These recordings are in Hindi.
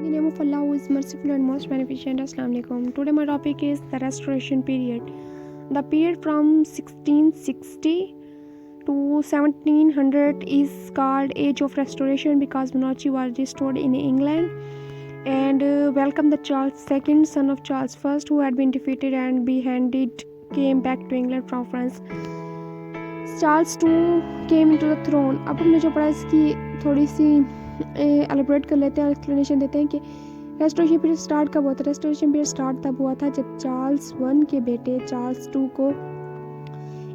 In the name of Allah, who is merciful and most beneficent. Assalamu alaikum. Today my topic is the Restoration period. The period from 1660 to 1700 is called Age of Restoration because monarchy was restored in England and welcomed the Charles II, son of Charles I, who had been defeated and beheaded, came back to England from France. Charles II came into the throne. अब हमने जो पढ़ा इसकी थोड़ी सी एलिब्रेट कर लेते हैं, एक्सप्लेनेशन देते हैं कि रेस्टोरेशन पीरियड स्टार्ट कब हुआ था। रेस्टोरेशन पीरियड स्टार्ट तब हुआ था जब चार्ल्स वन के बेटे चार्ल्स टू को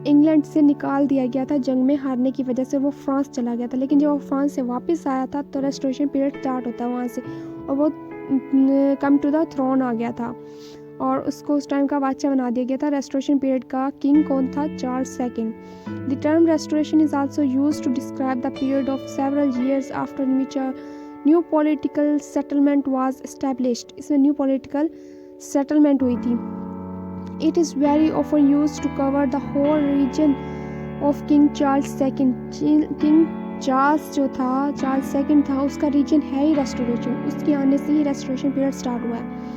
इंग्लैंड से निकाल दिया गया था जंग में हारने की वजह से। वो फ्रांस चला गया था, लेकिन जब वो फ्रांस से वापस आया था तो रेस्टोरेशन पीरियड स्टार्ट होता है वहाँ से, और वो कम टू द थ्रोन आ गया था और उसको उस टाइम का बादशाह बना दिया गया था। रेस्टोरेशन पीरियड का किंग कौन था? Charles second. The term restoration is also used to describe the period of several years after in which a new political settlement was established. इसमें न्यू पॉलिटिकल सेटलमेंट हुई थी। It is very often used to cover the whole region of king Charles second. King Charles जो था, चार्ल्स सेकंड था, उसका रीजन है ही रेस्टोरेशन। उसके आने से ही रेस्टोरेशन पीरियड स्टार्ट हुआ है।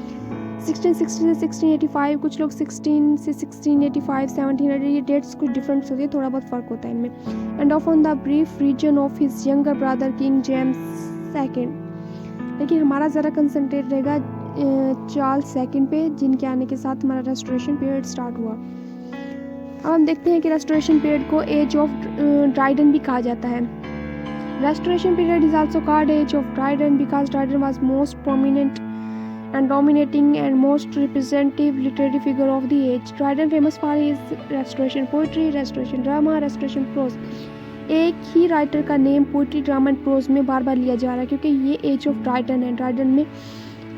1660 से 1685, कुछ लोग 16 से 1685, 1700, ये डेट्स कुछ डिफरेंट होती है, थोड़ा बहुत फ़र्क होता है इनमें। And of on the brief region of his younger brother king James second. लेकिन हमारा ज़रा कंसंट्रेट रहेगा चार्ल्स सेकंड पे, जिनके आने के साथ हमारा रेस्टोरेशन पीरियड स्टार्ट हुआ। अब हम देखते हैं कि रेस्टोरेशन पीरियड को एज ऑफ ड्राइडन भी कहा जाता है। Restoration period is also called age of Dryden because Dryden was most prominent and dominating and most representative literary figure of the age. Dryden famous for his restoration poetry, restoration drama, restoration prose. एक ही राइटर का name poetry, drama and prose में बार बार लिया जा रहा है क्योंकि ये एज ऑफ ड्राइडन है।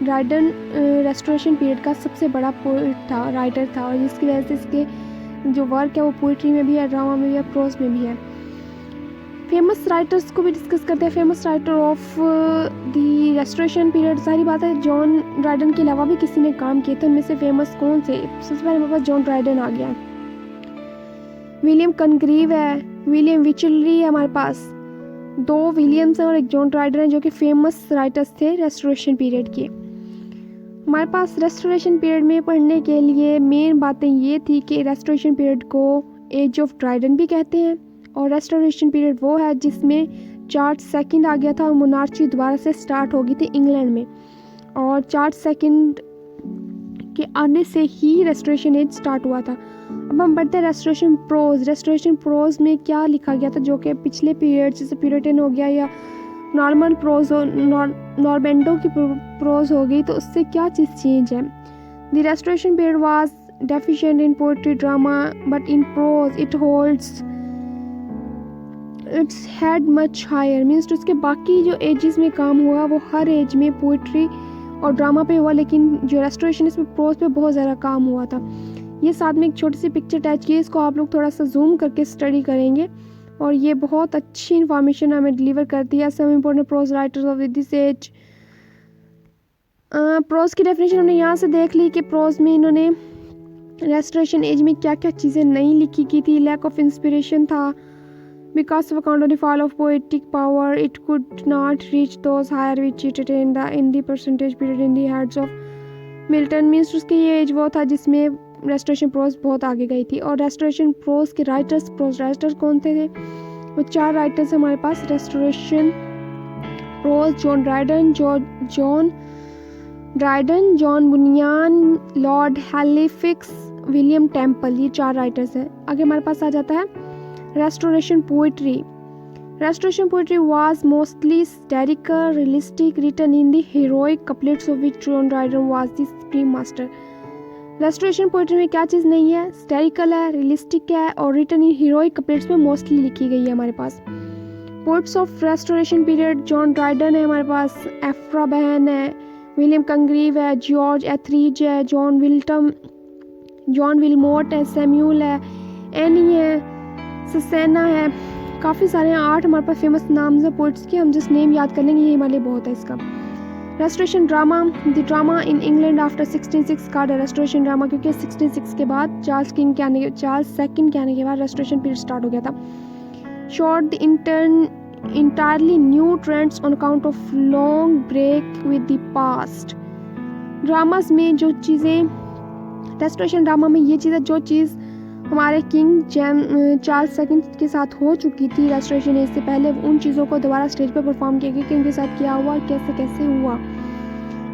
ड्राइडन रेस्टोरेशन पीरियड का सबसे बड़ा पोइट था, राइटर था, और जिसकी वजह से इसके जो वर्क है वो पोइट्री में भी है, ड्रामा में भी है, प्रोज में भी है। फेमस राइटर्स को भी डिस्कस करते हैं। Famous writer of the restoration period, सारी बात है जॉन ड्राइडन के अलावा भी किसी ने काम किए थे, उनमें से फेमस कौन से? सबसे पहले हमारे पास जॉन ड्राइडन आ गया, विलियम कनग्रीव है, विलियम विचलरी है, हमारे पास दो विलियम्स हैं और एक जॉन ड्राइडन है जो कि फेमस राइटर्स थे रेस्टोरेशन पीरियड के। हमारे पास रेस्टोरेशन पीरियड में पढ़ने के लिए मेन बातें ये थी कि रेस्टोरेशन पीरियड को एज ऑफ ड्राइडन भी कहते हैं, और रेस्टोरेशन पीरियड वो है जिसमें चार्ल्स सेकंड आ गया था और मोनार्ची दोबारा से स्टार्ट हो गई थी इंग्लैंड में, और चार्ल्स सेकंड के आने से ही रेस्टोरेशन एज स्टार्ट हुआ था। अब हम बढ़ते हैं रेस्टोरेशन प्रोज। रेस्टोरेशन प्रोज में क्या लिखा गया था जो कि पिछले पीरियड जैसे प्यूरिटन हो गया या नॉर्मल प्रोज हो, नॉर्मेंडो की प्रोज हो गई, तो उससे क्या चीज़ चेंज है? The restoration period was deficient in poetry drama but in prose it holds its head much higher. Means तो उसके बाकी जो एजेस में काम हुआ वो हर एज में पोइट्री और ड्रामा पे हुआ, लेकिन जो रेस्टोरेशन इसमें प्रोज पे बहुत ज़्यादा काम हुआ था। ये साथ में एक छोटी सी पिक्चर अटैच की है, इसको आप लोग थोड़ा सा जूम करके स्टडी करेंगे और ये बहुत अच्छी इन्फॉर्मेशन हमें डिलीवर करती है। Some important prose writers of this age. Prose की डेफिनेशन हमने यहाँ से देख ली कि प्रोज में इन्होंने रेस्टोरेशन एज में क्या क्या चीज़ें नहीं लिखी की थी। लैक ऑफ इंस्पिरेशन था, because of account of the fall of poetic power it could not reach those higher which it attained in the percentage period in the heads of Milton। Means उसकी ये एज वो था जिसमें रेस्टोरेशन प्रोज बहुत आगे गई थी। और रेस्टोरेशन प्रोज के राइटर्स, प्रोज राइटर्स कौन थे? वो चार राइटर्स हमारे पास restoration prose: John Dryden, John Bunyan, Lord Halifax, William Temple. ये चार राइटर्स हैं। आगे हमारे पास आ जाता है Restoration poetry. Restoration poetry was mostly satirical, realistic, written in the heroic couplets of which John Dryden was the supreme master. Restoration poetry में क्या चीज़ नहीं है? satirical है, realistic है और written in heroic couplets में mostly लिखी गई है हमारे पास। Poets of Restoration period: John Dryden है हमारे पास, एफ्रा बहन है, विलियम कंग्रीव है, जॉर्ज एथरीज है, जॉन विलमोट है, सैम्यूल है, एनी है, ससेना है, काफ़ी सारे हैं। 8 हमारे पास फेमस नाम है पोइट्स के, हम जिस नेम याद कर लेंगे ये हमारे लिए बहुत है इसका। Restoration drama: the drama in England after 1606 का रेस्टोरेशन ड्रामा, क्योंकि 1606 के बाद चार्ल्स सेकंड के आने के बाद रेस्टोरेशन पीरियड स्टार्ट हो गया था। Short the entirely new trends on account of long break with the past. Dramas में जो चीज़ें रेस्टोरेशन ड्रामा में ये चीज़ है, जो चीज़ हमारे किंग चार्ल्स सेकंड के साथ हो चुकी थी रेस्टोरेशन एज से पहले, उन चीज़ों को दोबारा स्टेज पर परफॉर्म किया गया कि उनके साथ क्या हुआ, कैसे कैसे हुआ।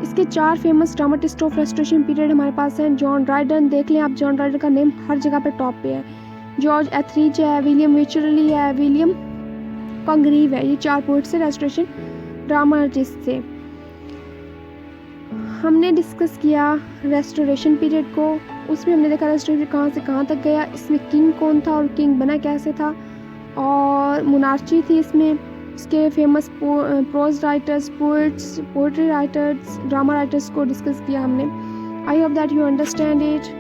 इसके 4 famous dramatist of restoration period हमारे पास हैं। जॉन ड्राइडन, देख लें आप, जॉन ड्राइडन का नेम हर जगह पे टॉप पे है। जॉर्ज एथरीज है, विलियम विचरली है, विलियम कंग्रीव है। ये 4 पोइट्स है रेस्टोरेशन ड्रामाटिस्ट से। हमने डिस्कस किया रेस्टोरेशन पीरियड को, उसमें हमने देखा रेस्टोरेशन कहाँ से कहाँ तक गया, इसमें किंग कौन था और किंग बना कैसे था, और मोनार्ची थी इसमें, इसके famous prose writers, poets, poetry writers, drama writers को डिस्कस किया हमने। I hope that you understand it.